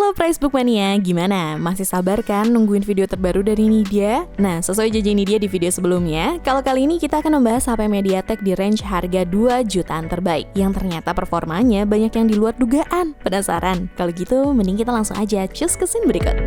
Halo Facebook Mania, gimana? Masih sabar kan nungguin video terbaru dari Nidea? Nah, sesuai janji Nidea di video sebelumnya, kalau kali ini kita akan membahas HP MediaTek di range harga 2 jutaan terbaik, yang ternyata performanya banyak yang di luar dugaan. Penasaran? Kalau gitu, mending kita langsung aja cus ke scene berikut.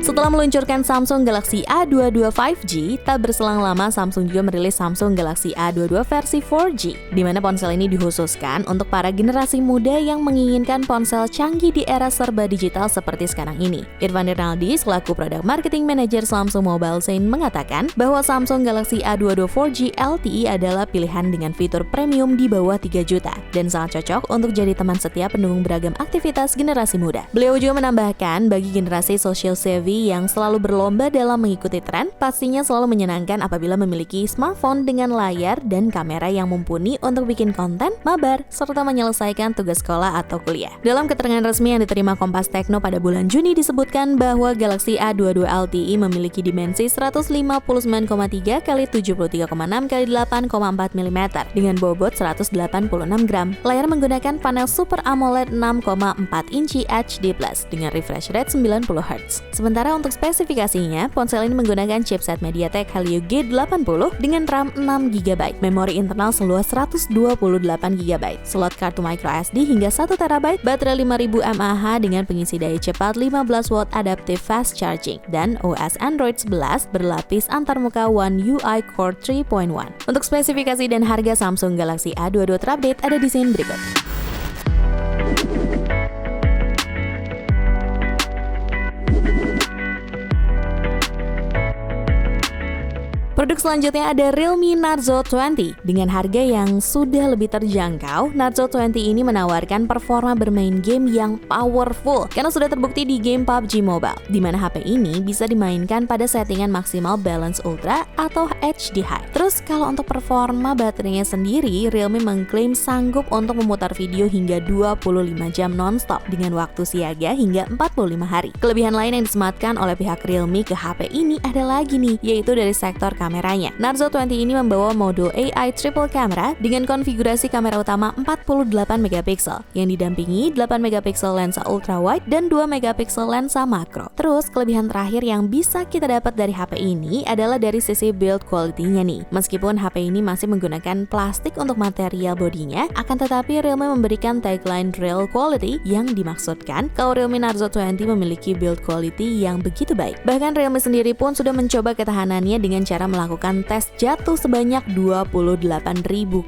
Setelah meluncurkan Samsung Galaxy A22 5G, tak berselang lama Samsung juga merilis Samsung Galaxy A22 versi 4G, di mana ponsel ini dikhususkan untuk para generasi muda yang menginginkan ponsel canggih di era serba digital seperti sekarang ini. Irfan Rinaldi, selaku Product Marketing Manager Samsung Mobile Scene, mengatakan bahwa Samsung Galaxy A22 4G LTE adalah pilihan dengan fitur premium di bawah 3 juta, dan sangat cocok untuk jadi teman setia pendukung beragam aktivitas generasi muda. Beliau juga menambahkan, bagi generasi social savvy yang selalu berlomba dalam mengikuti tren, pastinya selalu menyenangkan apabila memiliki smartphone dengan layar dan kamera yang mumpuni untuk bikin konten, mabar, serta menyelesaikan tugas sekolah atau kuliah. Dalam keterangan resmi yang diterima Kompas Tekno pada bulan Juni disebutkan bahwa Galaxy A22 LTE memiliki dimensi 159,3 x 73,6 x 8,4 mm dengan bobot 186 gram. Layar menggunakan panel Super AMOLED 6,4 inci HD+ dengan refresh rate 90 Hz. Sementara untuk spesifikasinya, ponsel ini menggunakan chipset MediaTek Helio G80 dengan RAM 6GB, memori internal seluas 128GB, slot kartu microSD hingga 1TB, baterai 5000 mAh dengan pengisi daya cepat 15W Adaptive Fast Charging, dan OS Android 11 berlapis antarmuka One UI Core 3.1. Untuk spesifikasi dan harga Samsung Galaxy A22 terupdate ada di scene berikut. Produk selanjutnya ada Realme Narzo 20. Dengan harga yang sudah lebih terjangkau, Narzo 20 ini menawarkan performa bermain game yang powerful karena sudah terbukti di game PUBG Mobile, di mana HP ini bisa dimainkan pada settingan maksimal balance ultra atau HD high. Terus kalau untuk performa baterainya sendiri, Realme mengklaim sanggup untuk memutar video hingga 25 jam non-stop dengan waktu siaga hingga 45 hari. Kelebihan lain yang disematkan oleh pihak Realme ke HP ini ada lagi nih, yaitu dari sektor kameranya. Narzo 20 ini membawa modul AI triple camera dengan konfigurasi kamera utama 48MP yang didampingi 8MP lensa ultrawide dan 2MP lensa makro. Terus kelebihan terakhir yang bisa kita dapat dari HP ini adalah dari sisi build quality-nya nih. Meskipun HP ini masih menggunakan plastik untuk material bodinya, akan tetapi Realme memberikan tagline real quality yang dimaksudkan kalau Realme Narzo 20 memiliki build quality yang begitu baik. Bahkan Realme sendiri pun sudah mencoba ketahanannya dengan cara melakukan tes jatuh sebanyak 28.000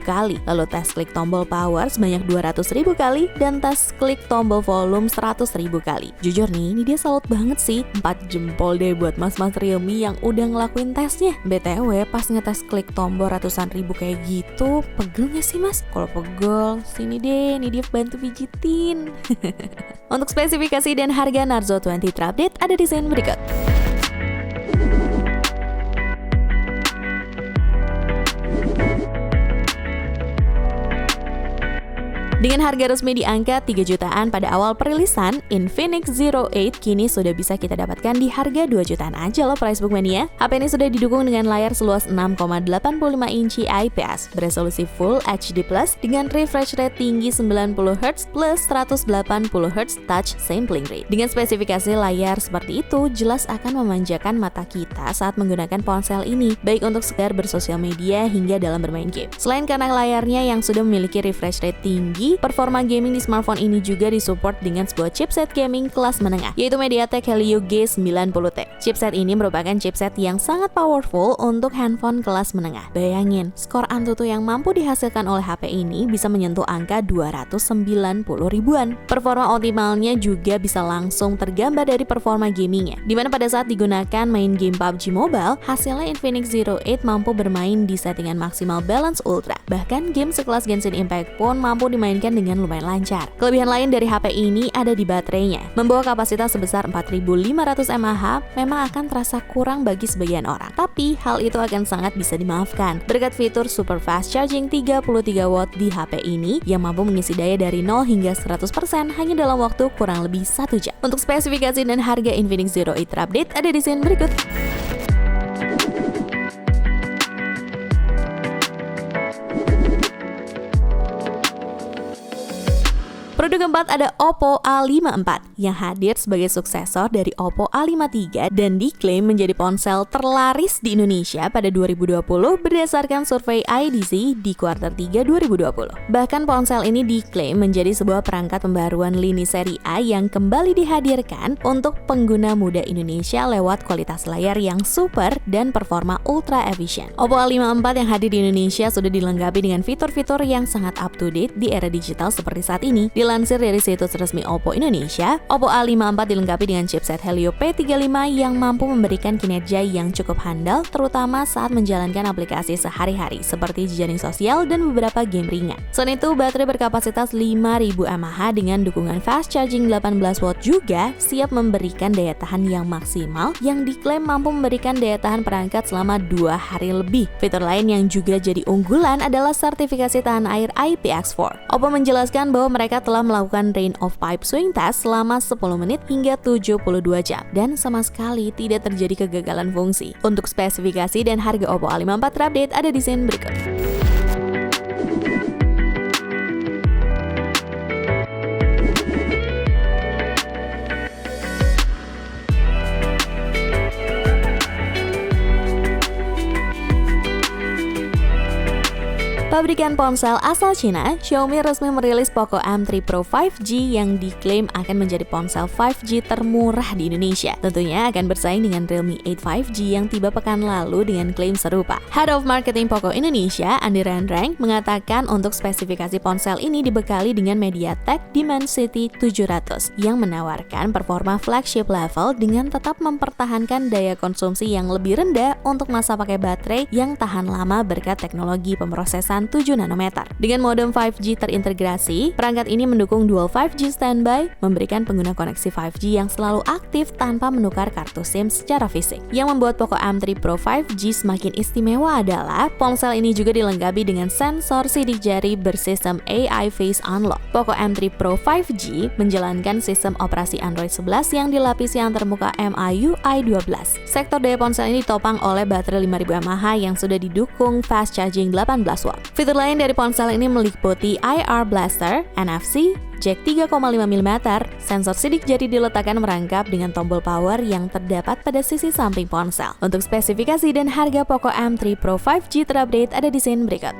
kali, lalu tes klik tombol power sebanyak 200.000 kali, dan tes klik tombol volume 100.000 kali. Jujur nih, ini dia salut banget sih, 4 jempol deh buat mas-mas Realme yang udah ngelakuin tesnya. BTW, pas ngetes klik tombol ratusan ribu kayak gitu, pegel gak sih mas? Kalau pegel, sini deh, ini dia bantu pijitin. Untuk spesifikasi dan harga Narzo 20 terupdate ada di scene berikut. Dengan harga resmi di angka 3 jutaan pada awal perilisan, Infinix Zero 8 kini sudah bisa kita dapatkan di harga 2 jutaan aja loh Facebook Mania. HP ini sudah didukung dengan layar seluas 6,85 inci IPS, beresolusi Full HD+, dengan refresh rate tinggi 90Hz plus 180Hz touch sampling rate. Dengan spesifikasi layar seperti itu, jelas akan memanjakan mata kita saat menggunakan ponsel ini, baik untuk sekedar bersosial media hingga dalam bermain game. Selain karena layarnya yang sudah memiliki refresh rate tinggi, performa gaming di smartphone ini juga disupport dengan sebuah chipset gaming kelas menengah, yaitu MediaTek Helio G90T. Chipset ini merupakan chipset yang sangat powerful untuk handphone kelas menengah. Bayangin, skor Antutu yang mampu dihasilkan oleh HP ini bisa menyentuh angka 290 ribuan. Performa optimalnya juga bisa langsung tergambar dari performa gamingnya, dimana pada saat digunakan main game PUBG Mobile, hasilnya Infinix Zero 8 mampu bermain di settingan maksimal balance ultra. Bahkan game sekelas Genshin Impact pun mampu dimainkan dengan lumayan lancar. Kelebihan lain dari HP ini ada di baterainya. Membawa kapasitas sebesar 4500 mAh memang akan terasa kurang bagi sebagian orang, tapi hal itu akan sangat bisa dimaafkan berkat fitur Super Fast Charging 33W di HP ini yang mampu mengisi daya dari 0 hingga 100% hanya dalam waktu kurang lebih 1 jam. Untuk spesifikasi dan harga Infinix Zero 8 terupdate ada di scene berikut. Produk keempat ada Oppo A54 yang hadir sebagai suksesor dari Oppo A53 dan diklaim menjadi ponsel terlaris di Indonesia pada 2020 berdasarkan survei IDC di kuartal 3 2020. Bahkan ponsel ini diklaim menjadi sebuah perangkat pembaruan lini seri A yang kembali dihadirkan untuk pengguna muda Indonesia lewat kualitas layar yang super dan performa ultra efisien. Oppo A54 yang hadir di Indonesia sudah dilengkapi dengan fitur-fitur yang sangat up to date di era digital seperti saat ini. Dilansir dari situs resmi Oppo Indonesia, Oppo A54 dilengkapi dengan chipset Helio P35 yang mampu memberikan kinerja yang cukup handal terutama saat menjalankan aplikasi sehari-hari seperti jejaring sosial dan beberapa game ringan. Selain itu, baterai berkapasitas 5000 mAh dengan dukungan fast charging 18 watt juga siap memberikan daya tahan yang maksimal yang diklaim mampu memberikan daya tahan perangkat selama 2 hari lebih. Fitur lain yang juga jadi unggulan adalah sertifikasi tahan air IPX4. Oppo menjelaskan bahwa mereka telah melakukan rain of pipe swing test selama 10 menit hingga 72 jam dan sama sekali tidak terjadi kegagalan fungsi. Untuk spesifikasi dan harga Oppo A54 terupdate ada di scene berikut. Pabrikan ponsel asal Cina, Xiaomi resmi merilis Poco M3 Pro 5G yang diklaim akan menjadi ponsel 5G termurah di Indonesia. Tentunya akan bersaing dengan Realme 8 5G yang tiba pekan lalu dengan klaim serupa. Head of Marketing Poco Indonesia, Andi Renreng, mengatakan untuk spesifikasi ponsel ini dibekali dengan MediaTek Dimensity 700 yang menawarkan performa flagship level dengan tetap mempertahankan daya konsumsi yang lebih rendah untuk masa pakai baterai yang tahan lama berkat teknologi pemrosesan 7 nanometer. Dengan modem 5G terintegrasi, perangkat ini mendukung dual 5G standby, memberikan pengguna koneksi 5G yang selalu aktif tanpa menukar kartu SIM secara fisik. Yang membuat Poco M3 Pro 5G semakin istimewa adalah ponsel ini juga dilengkapi dengan sensor sidik jari bersistem AI Face Unlock. Poco M3 Pro 5G menjalankan sistem operasi Android 11 yang dilapisi antarmuka MIUI 12. Sektor daya ponsel ini ditopang oleh baterai 5000 mAh yang sudah didukung fast charging 18 watt. Fitur lain dari ponsel ini meliputi IR Blaster, NFC, jack 3,5 mm, sensor sidik jari diletakkan merangkap dengan tombol power yang terdapat pada sisi samping ponsel. Untuk spesifikasi dan harga Poco M3 Pro 5G terupdate ada di scene berikut.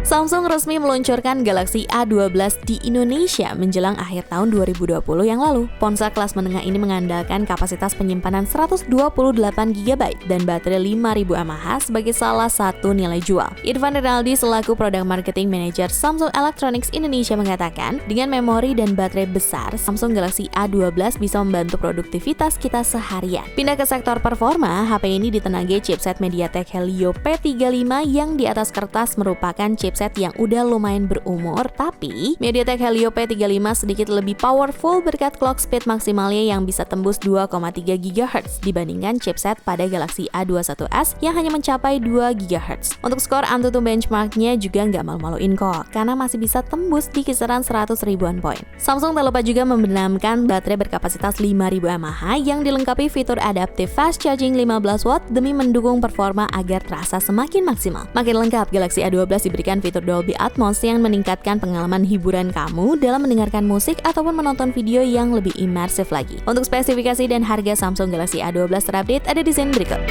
Samsung resmi meluncurkan Galaxy A12 di Indonesia menjelang akhir tahun 2020 yang lalu. Ponsel kelas menengah ini mengandalkan kapasitas penyimpanan 128GB dan baterai 5000 mAh sebagai salah satu nilai jual. Irfan Rinaldi selaku Product Marketing Manager Samsung Electronics Indonesia mengatakan, dengan memori dan baterai besar, Samsung Galaxy A12 bisa membantu produktivitas kita seharian. Pindah ke sektor performa, HP ini ditenagai chipset MediaTek Helio P35 yang di atas kertas merupakan chipset yang udah lumayan berumur, tapi MediaTek Helio P35 sedikit lebih powerful berkat clock speed maksimalnya yang bisa tembus 2,3 GHz dibandingkan chipset pada Galaxy A21s yang hanya mencapai 2 GHz. Untuk skor Antutu benchmarknya juga nggak malu-maluin kok, karena masih bisa tembus di kisaran 100 ribuan poin. Samsung tak lupa juga membenamkan baterai berkapasitas 5000 mAh yang dilengkapi fitur adaptive fast charging 15 watt demi mendukung performa agar terasa semakin maksimal. Makin lengkap, Galaxy A12 diberikan fitur Dolby Atmos yang meningkatkan pengalaman hiburan kamu dalam mendengarkan musik ataupun menonton video yang lebih imersif lagi. Untuk spesifikasi dan harga Samsung Galaxy A12 terupdate ada di scene berikut.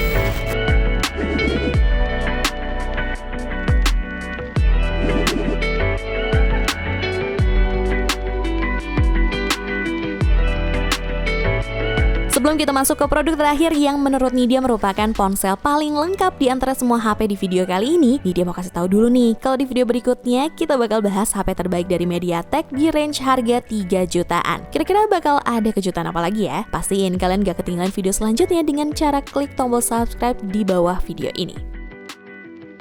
Sebelum kita masuk ke produk terakhir yang menurut Nidia merupakan ponsel paling lengkap di antara semua HP di video kali ini, Nidia mau kasih tahu dulu nih, kalau di video berikutnya kita bakal bahas HP terbaik dari MediaTek di range harga 3 jutaan. Kira-kira bakal ada kejutan apa lagi ya? Pastiin kalian gak ketinggalan video selanjutnya dengan cara klik tombol subscribe di bawah video ini.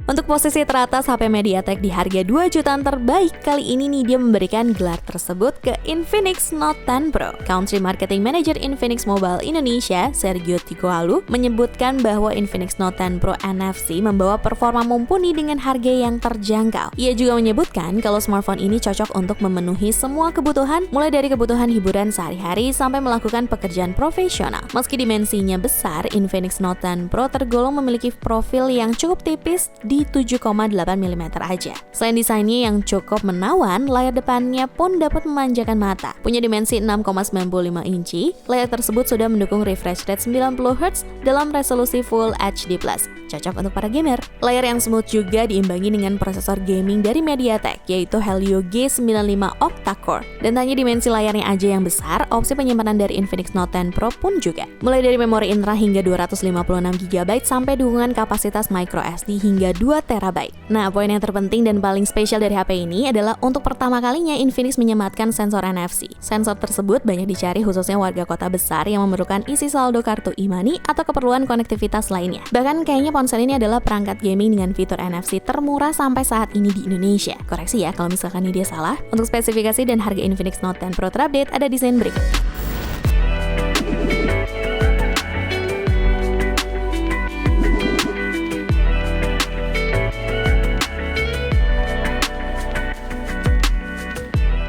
Untuk posisi teratas HP MediaTek di harga 2 jutaan terbaik, kali ini nih dia memberikan gelar tersebut ke Infinix Note 10 Pro. Country Marketing Manager Infinix Mobile Indonesia, Sergio Ticoalu, menyebutkan bahwa Infinix Note 10 Pro NFC membawa performa mumpuni dengan harga yang terjangkau. Ia juga menyebutkan kalau smartphone ini cocok untuk memenuhi semua kebutuhan, mulai dari kebutuhan hiburan sehari-hari sampai melakukan pekerjaan profesional. Meski dimensinya besar, Infinix Note 10 Pro tergolong memiliki profil yang cukup tipis di 7,8 mm aja. Selain desainnya yang cukup menawan, layar depannya pun dapat memanjakan mata. Punya dimensi 6,95 inci, layar tersebut sudah mendukung refresh rate 90Hz dalam resolusi Full HD+. Cocok untuk para gamer. Layar yang smooth juga diimbangi dengan prosesor gaming dari MediaTek, yaitu Helio G95 octa-core. Dan tak hanya dimensi layarnya aja yang besar, opsi penyimpanan dari Infinix Note 10 Pro pun juga. Mulai dari memori internal hingga 256GB sampai dukungan kapasitas microSD hingga 2TB. Nah, poin yang terpenting dan paling spesial dari HP ini adalah untuk pertama kalinya Infinix menyematkan sensor NFC. Sensor tersebut banyak dicari khususnya warga kota besar yang memerlukan isi saldo kartu e-money atau keperluan konektivitas lainnya. Bahkan kayaknya ponsel ini adalah perangkat gaming dengan fitur NFC termurah sampai saat ini di Indonesia. Koreksi ya kalau misalkan ini dia salah. Untuk spesifikasi dan harga Infinix Note 10 Pro terupdate ada di desain berikut.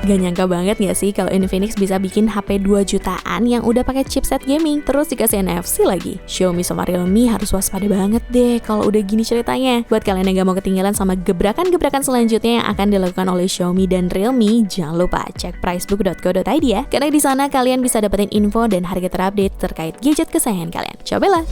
Gak nyangka banget gak sih kalau Infinix bisa bikin HP 2 jutaan yang udah pakai chipset gaming, terus dikasih NFC lagi. Xiaomi sama Realme harus waspada banget deh kalau udah gini ceritanya. Buat kalian yang gak mau ketinggalan sama gebrakan-gebrakan selanjutnya yang akan dilakukan oleh Xiaomi dan Realme, jangan lupa cek pricebook.co.id ya, karena di sana kalian bisa dapetin info dan harga terupdate terkait gadget kesayangan kalian. Cobalah!